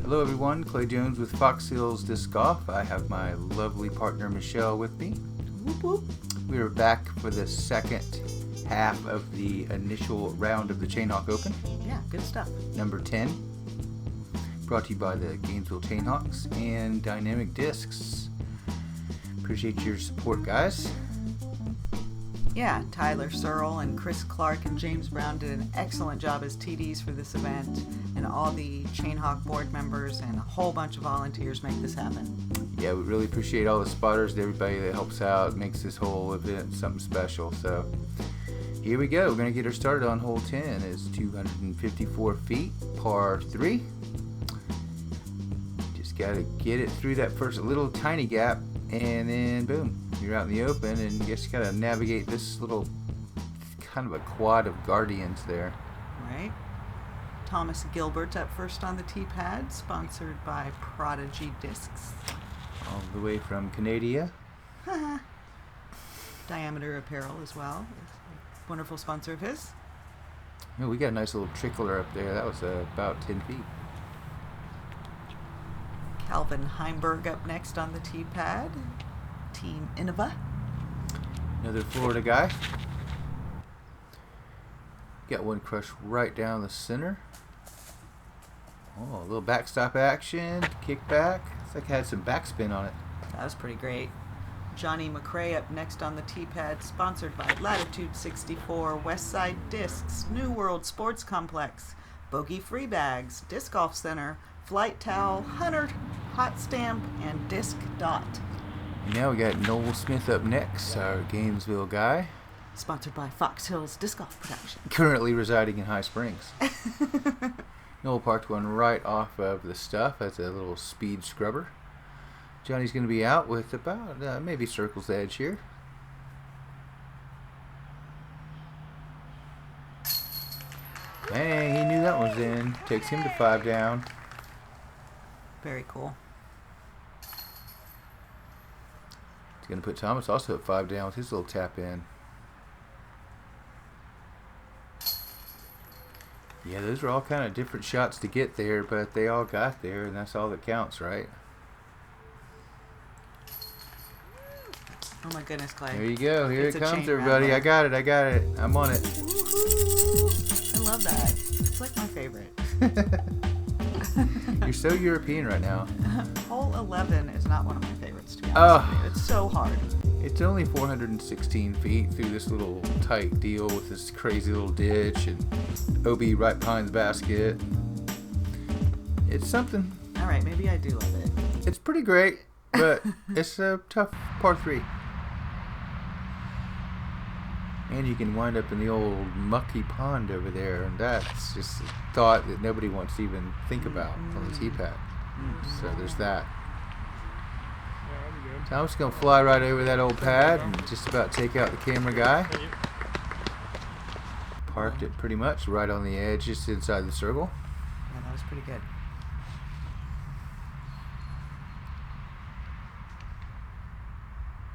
Hello everyone, Clay Jones with Fox Hills Disc Golf. I have my lovely partner Michelle with me. Whoop, whoop. We are back for the second half of the initial round of the Chainhawk Open. Yeah, good stuff. Number 10. Brought to you by the Gainesville Chainhawks and Dynamic Discs. Appreciate your support, guys. Yeah, Tyler Searle and Chris Clark and James Brown did an excellent job as TDs for this event, and all the Chainhawk board members and a whole bunch of volunteers make this happen. Yeah, we really appreciate all the spotters and everybody that helps out, makes this whole event something special. So here we go. We're going to get her started on hole 10. It's 254 feet, par 3. Just got to get it through that first little tiny gap, and then boom, you're out in the open, and you just got to navigate this little kind of a quad of guardians there. Right. Thomas Gilbert up first on the tee pad, sponsored by Prodigy Discs. All the way from Canada. Diameter Apparel as well. Wonderful sponsor of his. Oh, we got a nice little trickler up there. That was about 10 feet. Calvin Heimburg up next on the tee pad. Team Innova. Another Florida guy. Got one crushed right down the center. Oh, a little backstop action, kick back. It's like it had some backspin on it. That was pretty great. JohnE McCray up next on the tee pad, sponsored by Latitude 64, Westside Discs, New World Sports Complex, Bogey Free Bags, Disc Golf Center, Flight Towel, Hunter, Hot Stamp, and Disc Dot. Now we got Noel Smith up next, our Gainesville guy. Sponsored by Fox Hills Disc Golf Production. Currently residing in High Springs. Noel parked one right off of the stuff as a little speed scrubber. Johnny's going to be out with about maybe circles the edge here. Dang, he knew that was in. Takes him to 5 down. Very cool. He's going to put Thomas also at 5 down with his little tap in. Yeah, those are all kind of different shots to get there, but they all got there, and that's all that counts, right? Oh my goodness, Clay. There you go. Here It's it a comes, chain everybody. rattler. I got it. I got it. I'm on it. Woohoo! I love that. It's like my favorite. You're so European right now. Hole 11 is not one of my favorites, to be honest with you. It's so hard. It's only 416 feet through this little tight deal with this crazy little ditch and OB right behind the basket. It's something. All right, maybe I do love it. It's pretty great, but it's a tough par 3. And you can wind up in the old mucky pond over there, and that's just a thought that nobody wants to even think about on the tee pad. So there's that. Tom's going to fly right over that old pad and just about take out the camera guy. Parked it pretty much right on the edge, just inside the circle. Yeah, that was pretty good.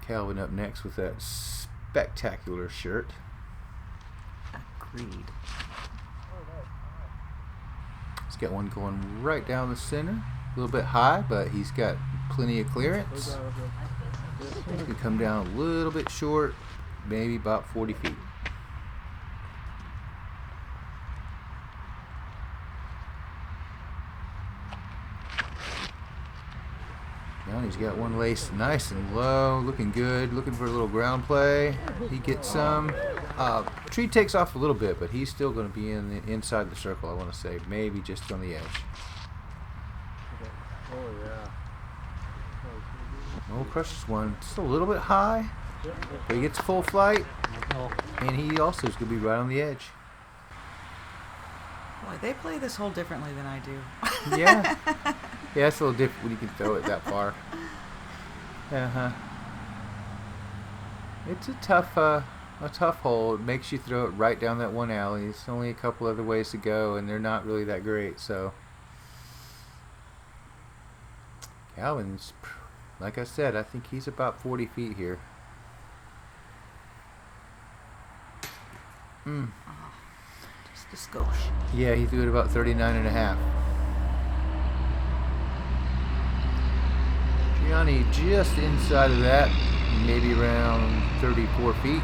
Calvin up next with that spectacular shirt. Agreed. He's got one going right down the center. A little bit high, but he's got plenty of clearance. He's going to come down a little bit short, maybe about 40 feet. Now he's got one laced nice and low, looking good, looking for a little ground play. He gets some. Tree takes off a little bit, but he's still going to be in the inside the circle, I want to say. Maybe just on the edge. Oh, yeah. Noel crushes one just a little bit high, but he gets full flight, and he also is going to be right on the edge. Boy, they play this hole differently than I do. Yeah. Yeah, it's a little different when you can throw it that far. It's a tough hole. It makes you throw it right down that one alley. It's only a couple other ways to go, and they're not really that great. So Calvin's, like I said, I think he's about 40 feet here. Just a skosh. Yeah, he threw it about 39 and a half. Johnny just inside of that, maybe around 34 feet.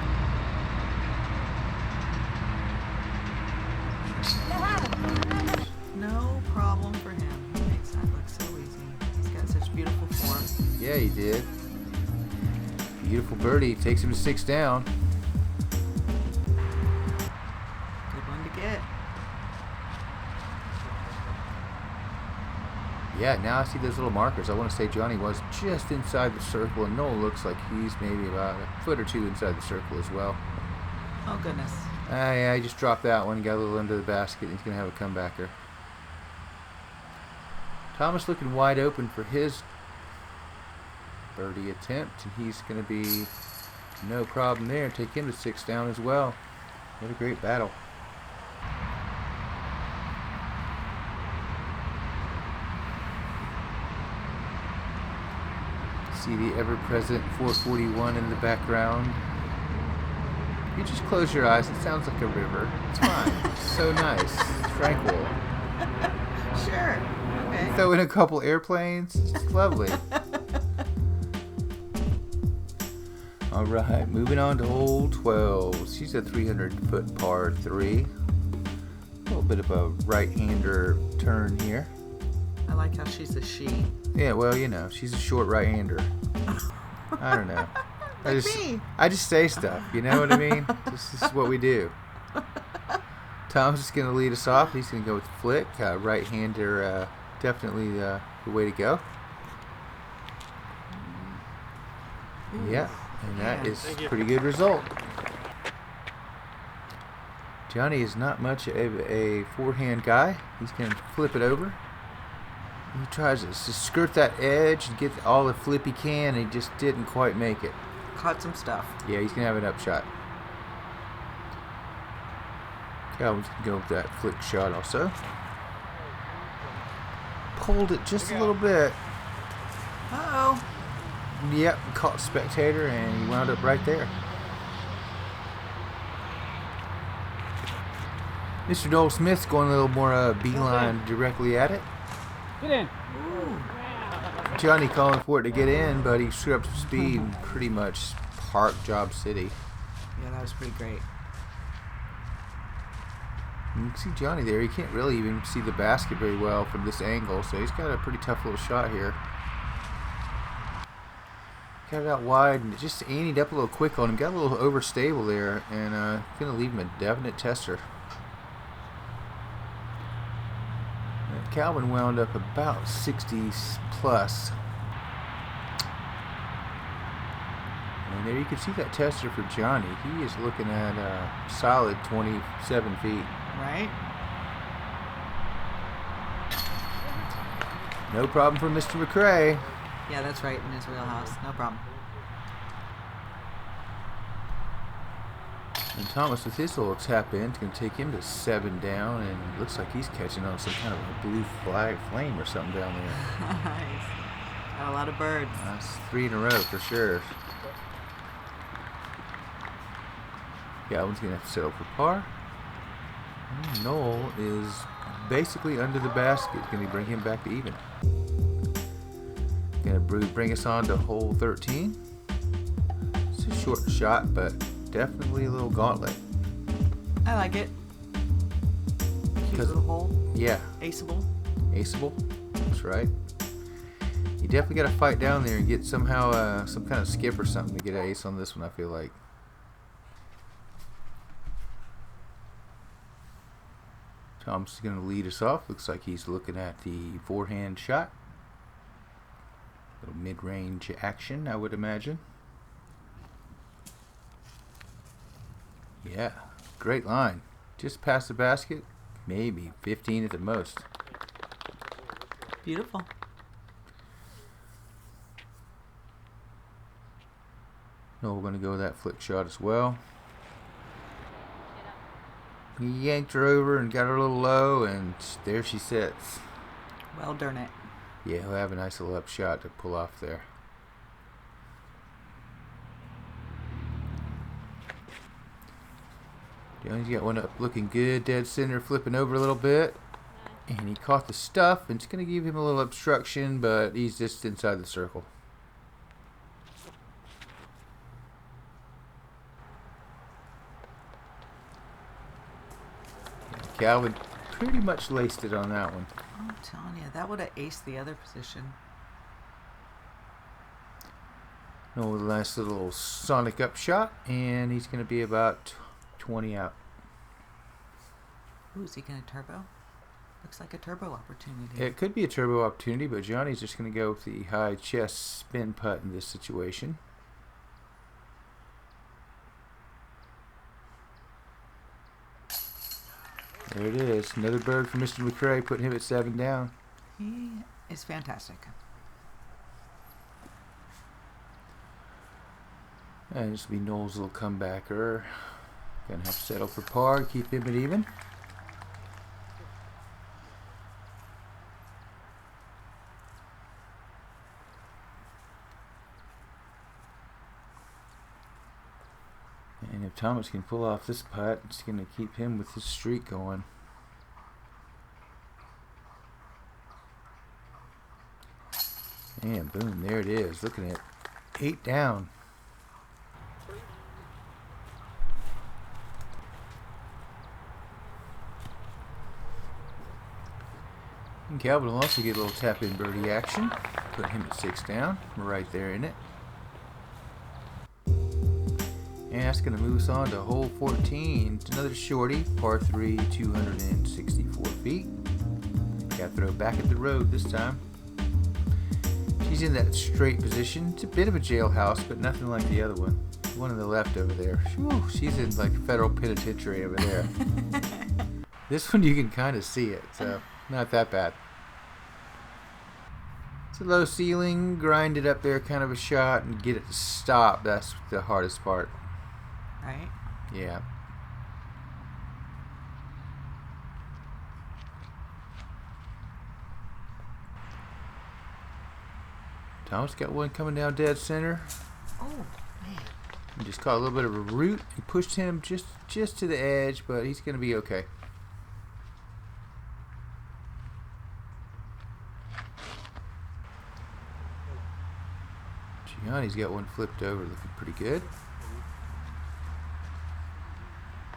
No problem for him. He makes that look so easy. He's got such beautiful form. Yeah, he did. Beautiful birdie. Takes him to 6 down. Good one to get. Yeah, now I see those little markers. I want to say Johnny was just inside the circle, and Noel looks like he's maybe about a foot or two inside the circle as well. Oh, goodness. Yeah, he just dropped that one, got a little under the basket, and he's going to have a comebacker. Thomas looking wide open for his birdie attempt, and he's going to be no problem there. Take him to 6 down as well. What a great battle. See the ever-present 441 in the background. You just close your eyes. It sounds like a river. It's fine. It's so nice. It's tranquil. Sure. Okay. Throw in a couple airplanes. It's lovely. All right, moving on to hole 12. She's a 300-foot par 3. A little bit of a right-hander turn here. I like how she's a she. Yeah, well, you know, she's a short right-hander. I don't know. I just say stuff, you know what I mean? This is what we do. Tom's just going to lead us off. He's going to go with flick. Right-hander, definitely the way to go. Yeah, and that is a pretty good result. Johnny is not much of a forehand guy. He's going to flip it over. He tries to skirt that edge and get all the flip he can, and he just didn't quite make it. Caught some stuff. Yeah, he's going to have an upshot. Calvin's going to go with that flick shot also. Pulled it just a little bit. Uh-oh. Yep, caught spectator, and he wound up right there. Mr. Noel Smith's going a little more beeline directly at it. Get in. Ooh. Johnny calling for it to get in, but he screwed up some speed and pretty much parked Job City. Yeah, that was pretty great. You can see Johnny there. He can't really even see the basket very well from this angle, so he's got a pretty tough little shot here. Got it out wide and it just anteed up a little quick on him. Got a little overstable there, and going to leave him a definite tester. Calvin wound up about 60 plus. And there you can see that tester for Johnny. He is looking at a solid 27 feet. Right? No problem for Mr. McCray. Yeah, that's right, in his wheelhouse. No problem. And Thomas with his little tap in is going to take him to 7 down, and it looks like he's catching on some kind of a blue flame or something down there. Nice. Got a lot of birds. That's 3 in a row for sure. Galvin's going to have to settle for par. And Noel is basically under the basket. Going to bring him back to even. Going to bring us on to hole 13. It's a short shot, but definitely a little gauntlet. I like it. Cute little hole. Yeah. Aceable. Aceable. That's right. You definitely got to fight down there and get somehow some kind of skip or something to get an ace on this one, I feel like. Tom's going to lead us off. Looks like he's looking at the forehand shot. Little mid-range action, I would imagine. Yeah, great line. Just past the basket, maybe 15 at the most. Beautiful. No, we're going to go with that flick shot as well. He yanked her over and got her a little low, and there she sits. Well, darn it. Yeah, he'll have a nice little up shot to pull off there. Johnny's got one up looking good, dead center, flipping over a little bit. And he caught the stuff, and it's going to give him a little obstruction, but he's just inside the circle. Calvin pretty much laced it on that one. I'm telling you, that would have aced the other position. Noel with a nice little sonic upshot, and he's going to be about 20 out. Ooh, is he going to turbo? Looks like a turbo opportunity. It could be a turbo opportunity, but Johnny's just going to go with the high chest spin putt in this situation. There it is. Another bird for Mr. McCray, putting him at 7 down. He is fantastic. And this will be Noel's little comebacker. Gonna have to settle for par, keep him at even. And if Thomas can pull off this putt, it's gonna keep him with his streak going. And boom, there it is. Looking at 8 down. And Calvin will also get a little tap-in birdie action. Put him at 6 down. We're right there in it. And that's going to move us on to hole 14. It's another shorty, par 3, 264 feet. Got to throw back at the road this time. She's in that straight position. It's a bit of a jailhouse, but nothing like the other one. One on the left over there. Whew, she's in like federal penitentiary over there. This one you can kind of see it, so not that bad. It's a low ceiling, grind it up there kind of a shot and get it to stop. That's the hardest part. Right? Yeah. Thomas got one coming down dead center. Oh, man. He just caught a little bit of a root and pushed him just to the edge, but he's going to be okay. JohnE's got one flipped over, looking pretty good.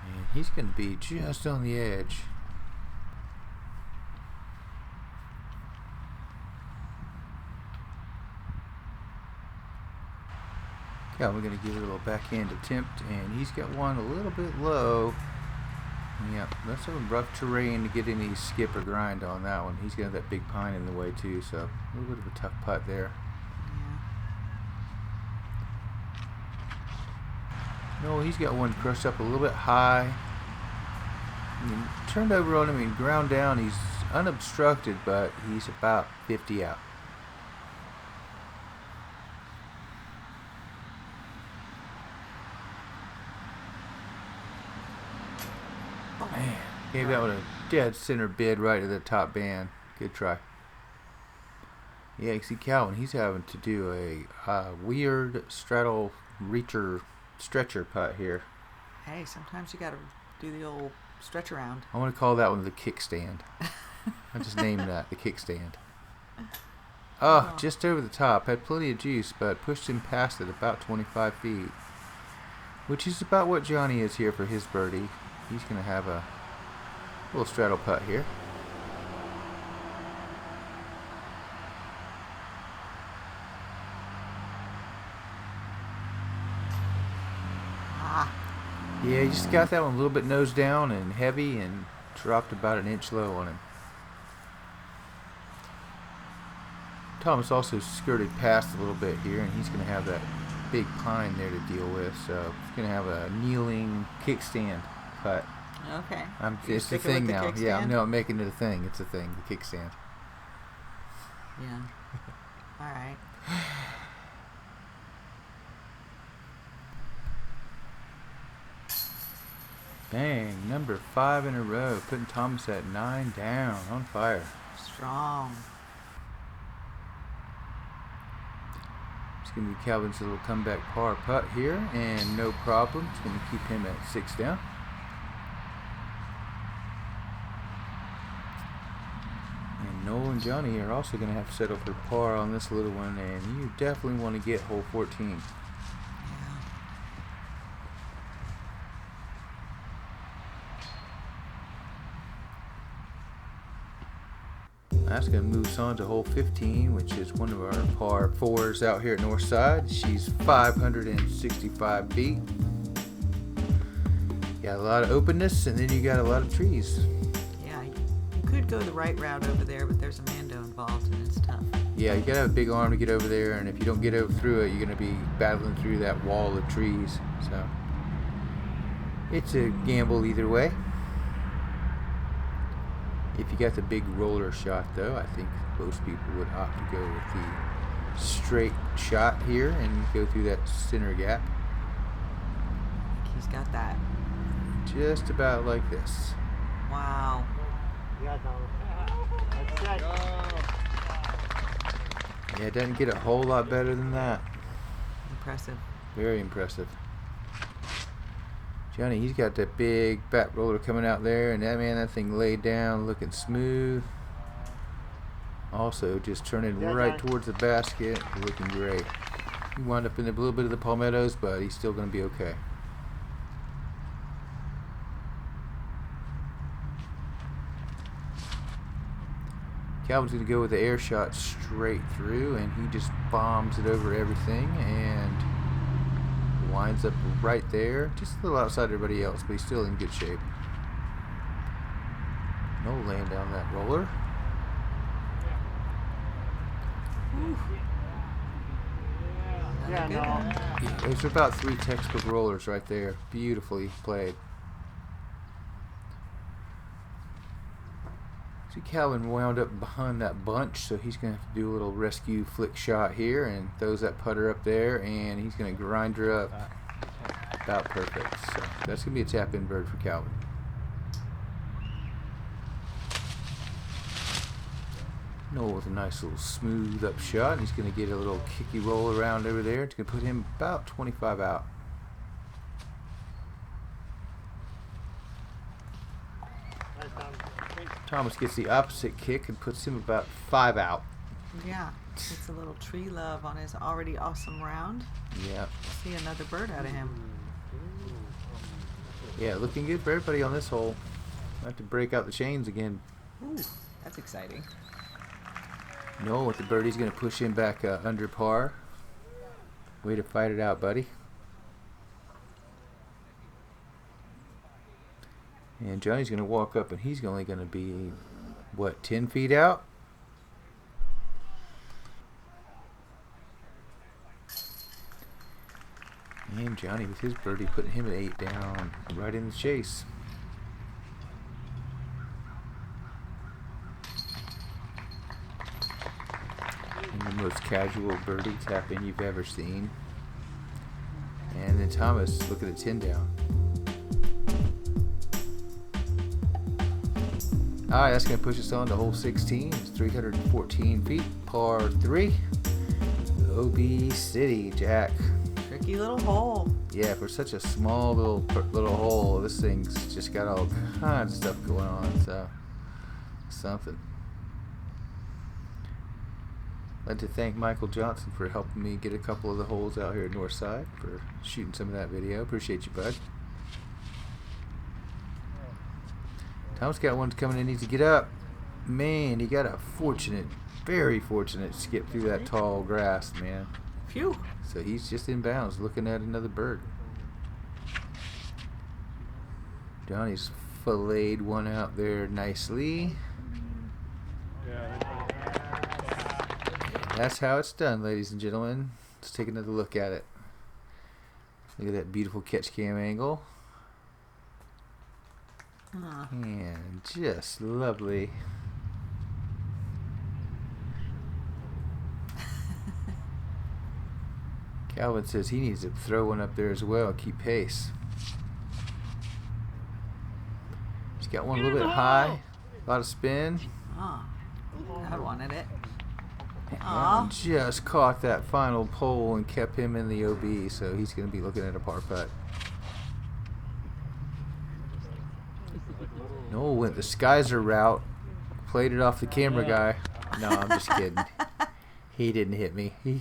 And he's going to be just on the edge. Yeah, we're going to give it a little backhand attempt, and he's got one a little bit low. Yeah, that's some rough terrain to get any skip or grind on that one. He's got that big pine in the way too, so a little bit of a tough putt there. No, he's got one crushed up a little bit high. Turned over on him and ground down. He's unobstructed, but he's about 50 out. Man, gave that one a dead center bid right to the top band. Good try. Yeah, you see Calvin, he's having to do a weird straddle reacher stretcher putt here. Hey, sometimes you gotta do the old stretch around. I want to call that one the kickstand. I just named that the kickstand. Oh, just over the top. Had plenty of juice, but pushed him past it about 25 feet. Which is about what JohnE is here for his birdie. He's going to have a little straddle putt here. Yeah, he just got that one a little bit nose down and heavy and dropped about an inch low on him. Thomas also skirted past a little bit here, and he's going to have that big pine there to deal with. So he's going to have a kneeling kickstand putt. Okay. It's the thing now. Yeah, I'm making it a thing. It's a thing, the kickstand. Yeah. All right. Bang, number 5 in a row, putting Thomas at 9 down, on fire. Strong. It's going to be Calvin's little comeback par putt here, and no problem. It's going to keep him at 6 down. And Noel and JohnE are also going to have to settle for par on this little one, and you definitely want to get hole 14. That's going to move us on to hole 15, which is one of our par 4s out here at Northside. She's 565 feet. Got a lot of openness, and then you got a lot of trees. Yeah, you could go the right route over there, but there's a Mando involved, and it's tough. Yeah, you got to have a big arm to get over there, and if you don't get over through it, you're going to be battling through that wall of trees. So it's a gamble either way. If you got the big roller shot, though, I think most people would opt to go with the straight shot here and go through that center gap. He's got that. Just about like this. Wow. Yeah, it doesn't get a whole lot better than that. Impressive. Very impressive. JohnE, he's got that big back roller coming out there, and that thing laid down, looking smooth. Also, just turning right towards the basket, looking great. He wound up in a little bit of the palmettos, but he's still going to be okay. Calvin's going to go with the air shot straight through, and he just bombs it over everything and winds up right there, just a little outside everybody else, but he's still in good shape. Noel laying down that roller. Yeah, those are about 3 textbook rollers right there. Beautifully played. See, Calvin wound up behind that bunch, so he's going to have to do a little rescue flick shot here and throws that putter up there, and he's going to grind her up about perfect. So that's going to be a tap-in bird for Calvin. Noel with a nice little smooth up shot. He's going to get a little kicky roll around over there. It's going to put him about 25 out. Thomas gets the opposite kick and puts him about 5 out. Yeah, gets a little tree love on his already awesome round. Yeah. See another bird out of him. Yeah, looking good for everybody on this hole. I have to break out the chains again. Ooh, that's exciting. Noel with the birdie, he's going to push him back under par. Way to fight it out, buddy. And JohnE's going to walk up, and he's only going to be, what, 10 feet out? And JohnE with his birdie putting him at 8 down, right in the chase. And the most casual birdie tap-in you've ever seen. And then Thomas looking at 10 down. Alright, that's going to push us on to hole 16. It's 314 feet, par 3. OB City, Jack. Tricky little hole. Yeah, for such a small little hole, this thing's just got all kinds of stuff going on, so something. I'd like to thank Michael Johnson for helping me get a couple of the holes out here at Northside, for shooting some of that video. Appreciate you, bud. Tom's got one coming in, needs to get up. Man, he got a very fortunate skip through that tall grass, man. Phew. So he's just in bounds looking at another bird. JohnE's filleted one out there nicely. And that's how it's done, ladies and gentlemen. Let's take another look at it. Look at that beautiful catch cam angle. And just lovely. Calvin says he needs to throw one up there as well, keep pace. He's got one a little bit high, a lot of spin. Oh, I wanted it. And just caught that final pole and kept him in the OB, so he's going to be looking at a par putt. Noel went the Skyzer route, played it off the camera guy. No, I'm just kidding. He didn't hit me. He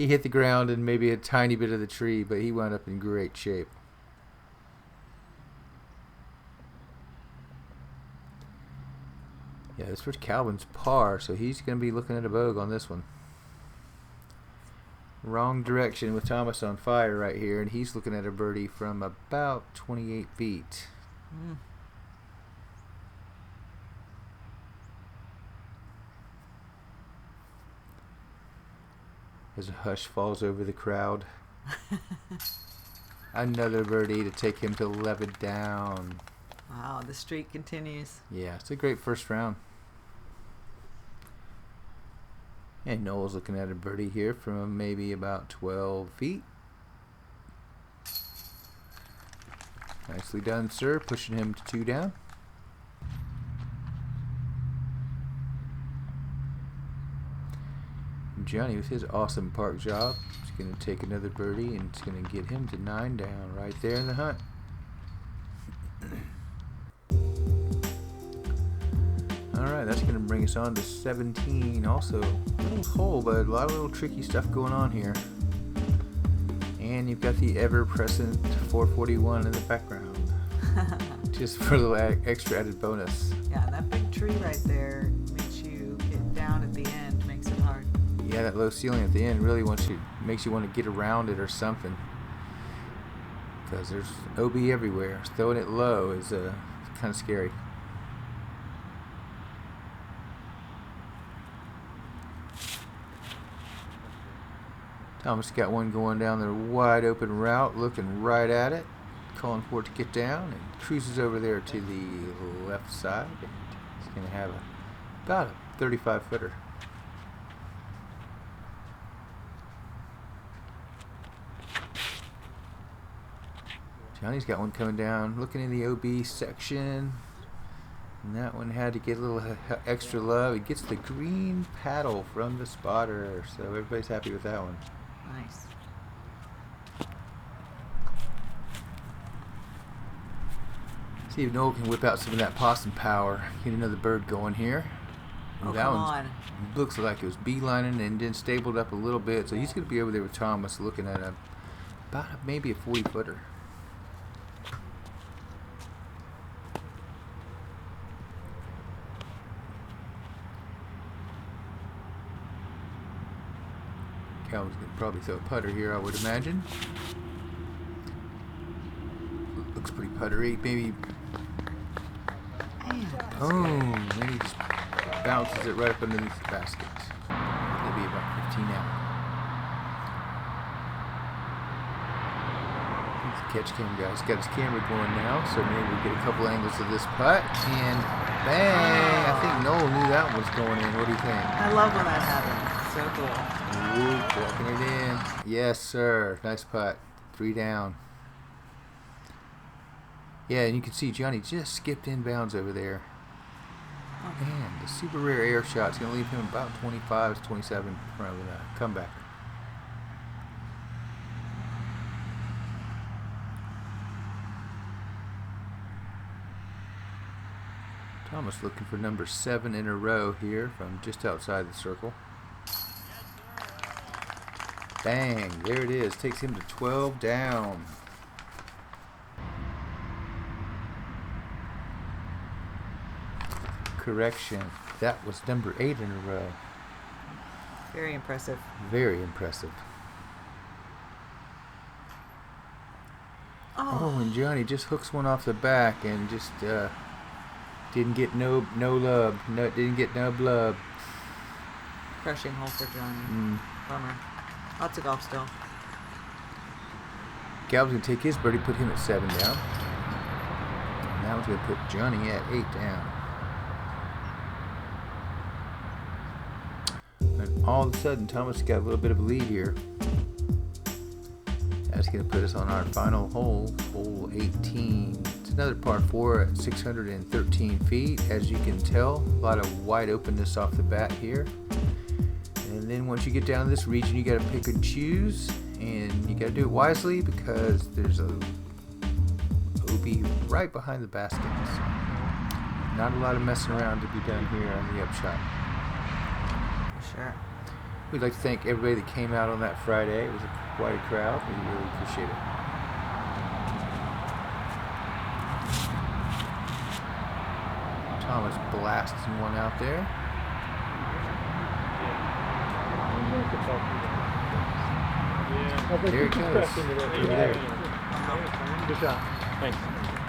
hit the ground and maybe a tiny bit of the tree, but he wound up in great shape. Yeah, this was Calvin's par, so he's going to be looking at a bogey on this one. Wrong direction with Thomas on fire right here, and he's looking at a birdie from about 28 feet. As a hush falls over the crowd. Another birdie to take him to 11 down. Wow, the streak continues. Yeah, it's a great first round. And Noel's looking at a birdie here from maybe about 12 feet. Nicely done, sir. Pushing him to 2 down. Johnny with his awesome park job is going to take another birdie, and it's going to get him to 9 down right there in the hunt. Alright, that's going to bring us on to 17. Also, a little hole, but a lot of little tricky stuff going on here. And you've got the ever-present 441 in the background. Just for a little extra added bonus. Yeah, that big tree right there makes you get down at the end, makes it hard. Yeah, that low ceiling at the end really makes you want to get around it or something. Because there's OB everywhere. Throwing it low is kind of scary. Thomas got one going down the wide open route, looking right at it, calling for it to get down, and cruises over there to the left side. And he's going to have about a 35-footer. Johnny's got one coming down, looking in the OB section. And that one had to get a little extra love. He gets the green paddle from the spotter, so everybody's happy with that one. Nice. See if Noel can whip out some of that possum power. Get another bird going here. Oh, that come one on. looks like it was beelining and then stabled up a little bit. So he's going to be over there with Thomas looking at about maybe a 40-footer. Calvin's going to probably throw a putter here, I would imagine. Looks pretty puttery. Maybe. Boom! Then he just bounces it right up underneath the basket. Maybe about 15 out. He's the catch cam guy. He's got his camera going now, so maybe we'll get a couple angles of this putt. And bang! I think Noel knew that one was going in. What do you think? I love when that happens. So cool. Whoop, walking it in. Yes, sir. Nice putt. 3 down. Yeah, and you can see Johnny just skipped inbounds over there. Oh, man, the super rare air shot's going to leave him about 25 to 27 for a comeback. Thomas looking for number 7 in a row here from just outside the circle. Bang, there it is. Takes him to 12 down. Correction. That was number 8 in a row. Very impressive. Very impressive. Oh, and Johnny just hooks one off the back and just didn't get no love. Didn't get no blub. Crushing hole for Johnny. Bummer. Lots of golf still. Gal's going to take his birdie, put him at 7 down. And that one's going to put Johnny at 8 down. And all of a sudden, Thomas got a little bit of a lead here. That's going to put us on our final hole, hole 18. It's another par 4 at 613 feet. As you can tell, a lot of wide openness off the bat here. And then once you get down to this region, you got to pick and choose, and you got to do it wisely because there's a OB right behind the basket. So not a lot of messing around to be done here on the upshot. Sure. We'd like to thank everybody that came out on that Friday. It was quite a crowd. We really appreciate it. Thomas blasting one out there. There it goes. Over there. Good shot. Thanks.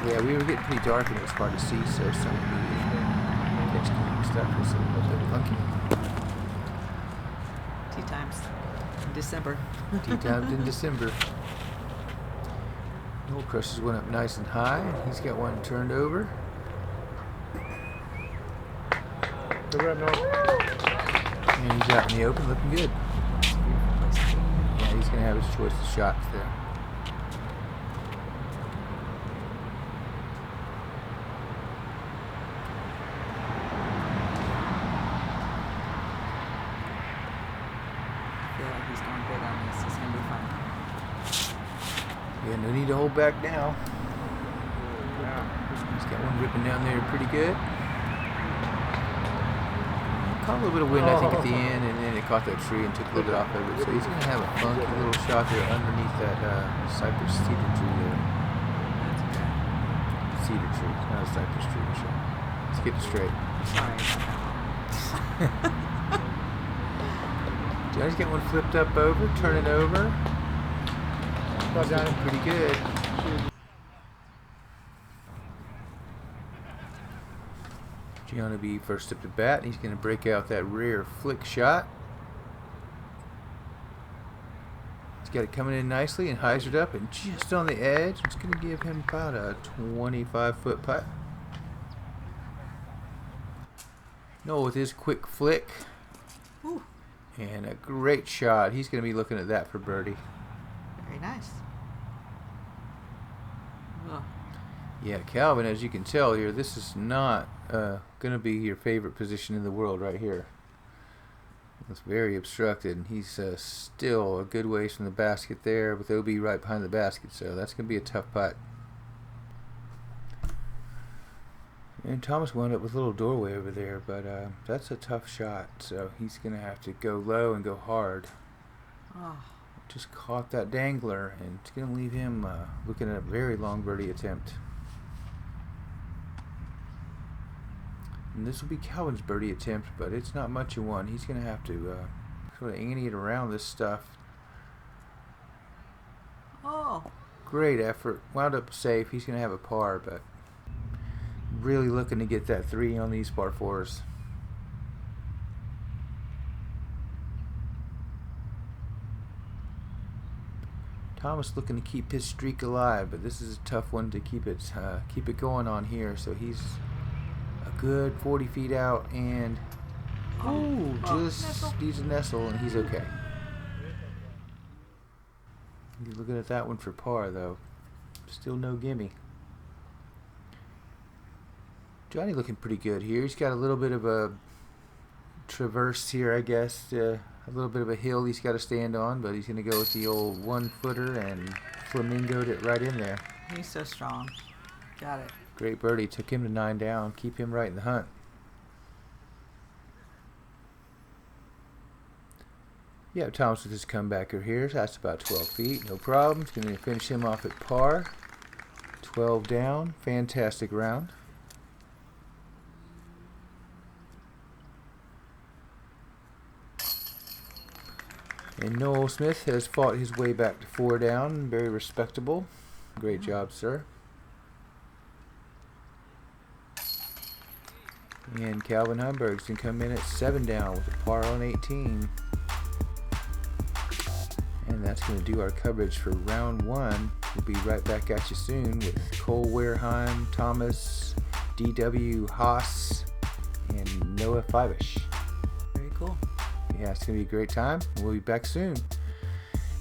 Yeah, we were getting pretty dark and it was hard to see, so some of the pitch cam stuff was a little bit funky. Tea times in December. Tea times in December. Noel crushes one up nice and high. He's got one turned over. Good rep, Noel. And he's out in the open looking good. Yeah, he's going to have his choice of shots there. I feel like he's going big on this. It's going to be fun. Yeah, no need to hold back now. Yeah. He's got one ripping down there pretty good. Caught a little bit of wind, I think, at the end, and then it caught that tree and took a little bit off of it. So he's going to have a funky little shot there underneath that cypress cedar tree there. That's okay. Cedar tree, not a cypress tree. Let's get it straight. Sorry about that. Johnny's got one flipped up over, turn it over. Well, Johnny. Pretty good. John will be first up to bat. He's going to break out that rear flick shot. He's got it coming in nicely and hyzered up and just on the edge. It's going to give him about a 25-foot putt. Noel with his quick flick. Ooh, And a great shot. He's going to be looking at that for birdie. very nice. Ugh. Yeah, Calvin, as you can tell here, this is not going to be your favorite position in the world right here. It's very obstructed, and he's still a good ways from the basket there with OB right behind the basket, so that's going to be a tough putt. And Thomas wound up with a little doorway over there, but that's a tough shot, so he's going to have to go low and go hard. Oh, Just caught that dangler, and it's going to leave him looking at a very long birdie attempt. And this will be Calvin's birdie attempt, but it's not much of one. He's going to have to sort of ante it around this stuff. oh, Great effort. Wound up safe. He's going to have a par, but really looking to get that 3 on these par 4s. Thomas looking to keep his streak alive, but this is a tough one to keep it going on here. So he's a good 40 feet out, and just nestle. needs a nestle, and he's okay. He's looking at that one for par, though. Still no gimme. Johnny looking pretty good here. He's got a little bit of a traverse here, I guess. A little bit of a hill he's got to stand on, but he's going to go with the old 1-footer and flamingoed it right in there. he's so strong. Got it. Great birdie. Took him to 9 down. Keep him right in the hunt. Yeah, Thomas with his comebacker here. That's about 12 feet. No problem. He's going to finish him off at par. 12 down. Fantastic round. And Noel Smith has fought his way back to 4 down. Very respectable. Great job, sir. And Calvin Heimburg's going to come in at 7 down with a par on 18. And that's going to do our coverage for round 1. We'll be right back at you soon with Cole Wareheim, Thomas, D.W. Haas, and Noah Fivish. Very cool. Yeah, it's going to be a great time. We'll be back soon.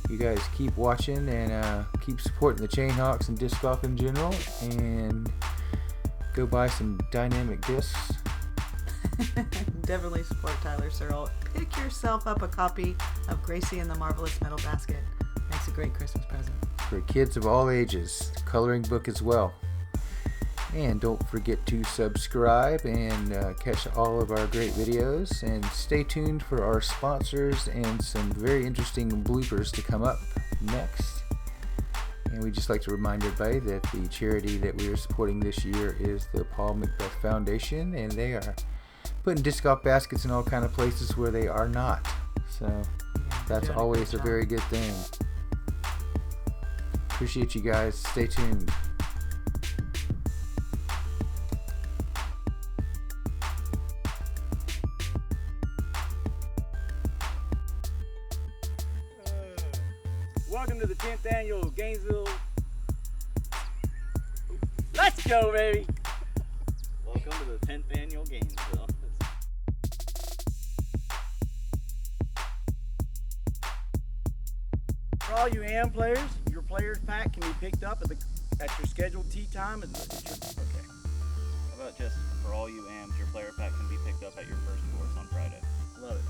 You guys keep watching and keep supporting the Chain Hawks and disc golf in general. And go buy some dynamic discs. Definitely support Tyler Searle. Pick yourself up a copy of Gracie and the Marvelous Metal Basket. Makes a great Christmas present. For kids of all ages. Coloring book as well. And don't forget to subscribe and catch all of our great videos. And stay tuned for our sponsors and some very interesting bloopers to come up next. And we'd just like to remind everybody that the charity that we are supporting this year is the Paul Macbeth Foundation, and they are putting disc golf baskets in all kind of places where they are not. So that's always a very good thing. Appreciate you guys. Stay tuned. Welcome to the 10th annual Gainesville. Let's go, baby! Welcome to the 10th annual Gainesville. For all you AM players, your players pack can be picked up at your scheduled tee time. Okay. How about just for all you AMs, your player pack can be picked up at your first course on Friday. Love it.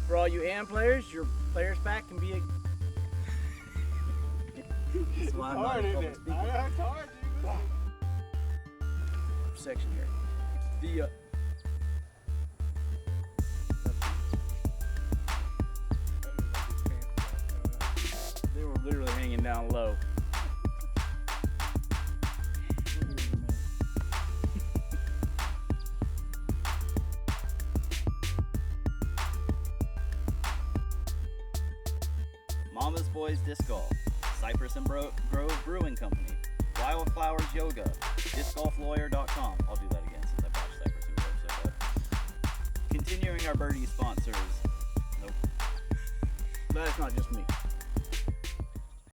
For all you AM players, your players pack can be It's hard, isn't it? I know it's hard, dude. section here. They were literally hanging down low. Mama's Boys Disc Golf, Cypress and Grove Brewing Company, Wildflowers Yoga, DiscGolfLawyer.com. I'll do that again since I botched Cypress and Grove so bad. Continuing our birdie sponsors. Nope. But it's not just me.